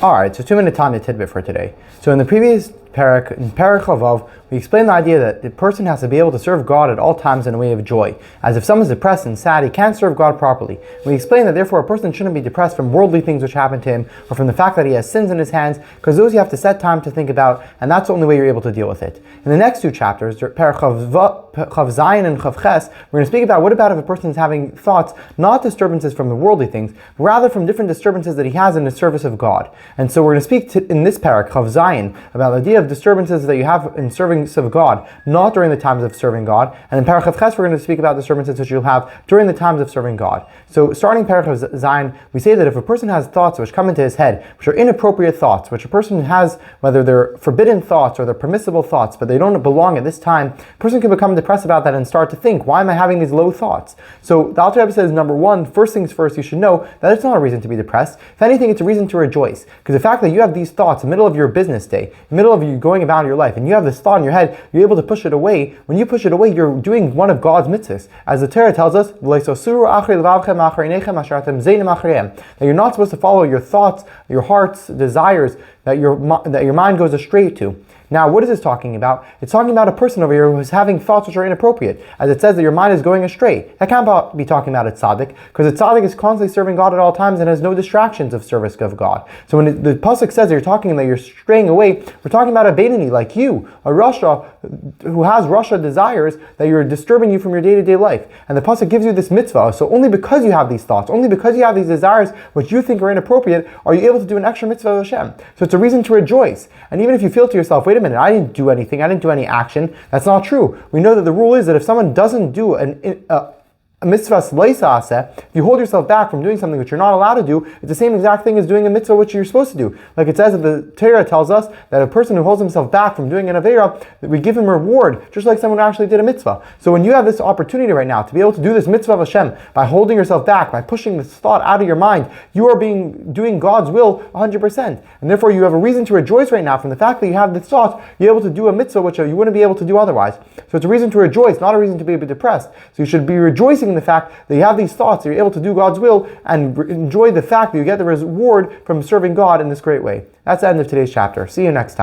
Alright, so 2-minute Tanya tidbit for today. So in the previous parak, in Parak Chavav, we explained the idea that the person has to be able to serve God at all times in a way of joy. As if someone's depressed and sad, he can't serve God properly. We explained that therefore a person shouldn't be depressed from worldly things which happen to him, or from the fact that he has sins in his hands, because those you have to set time to think about, and that's the only way you're able to deal with it. In the next two chapters, Parak Chav Zayin and Chav Ches, we're going to speak about what about if a person is having thoughts, not disturbances from the worldly things, but rather from different disturbances that he has in the service of God. And so we're going to speak in this parak, Chav Zayin, about the idea of disturbances that you have in service of God, not during the times of serving God. And in parak Chav Ches, we're going to speak about disturbances that you'll have during the times of serving God. So starting parak Chav Zayin, we say that if a person has thoughts which come into his head, which are inappropriate thoughts, which a person has, whether they're forbidden thoughts or they're permissible thoughts, but they don't belong at this time, a person can become depressed about that and start to think, why am I having these low thoughts? So the Alter Rebbe says, number one, first things first, you should know that it's not a reason to be depressed. If anything, it's a reason to rejoice. Because the fact that you have these thoughts in the middle of your business day, in the middle of you going about your life, and you have this thought in your head, you're able to push it away. When you push it away, you're doing one of God's mitzvahs. As the Torah tells us, that you're not supposed to follow your thoughts, your heart's desires, that your mind goes astray to. Now, what is this talking about? It's talking about a person over here who's having thoughts which are inappropriate. As it says that your mind is going astray. That can't be talking about a tzaddik, because a tzaddik is constantly serving God at all times and has no distractions of service of God. So when the pasuk says that you're talking that you're straying away, we're talking about a Beinoni like you, a Rasha who has Rasha desires that you're disturbing you from your day-to-day life. And the pasuk gives you this mitzvah. So only because you have these thoughts, only because you have these desires which you think are inappropriate, are you able to do an extra mitzvah of Hashem. So it's a reason to rejoice. And even if you feel to yourself, wait a minute, I didn't do anything, I didn't do any action, that's not true. We know that the rule is that if someone doesn't do a mitzvah leisa aseh, if you hold yourself back from doing something which you're not allowed to do, it's the same exact thing as doing a mitzvah which you're supposed to do. Like it says that the Torah tells us that a person who holds himself back from doing an avera, that we give him reward, just like someone who actually did a mitzvah. So when you have this opportunity right now to be able to do this mitzvah of Hashem, by holding yourself back, by pushing this thought out of your mind, you are doing God's will 100%. And therefore you have a reason to rejoice right now from the fact that you have this thought, you're able to do a mitzvah which you wouldn't be able to do otherwise. So it's a reason to rejoice, not a reason to be depressed. So you should be rejoicing in the fact that you have these thoughts, that you're able to do God's will, and enjoy the fact that you get the reward from serving God in this great way. That's the end of today's chapter. See you next time.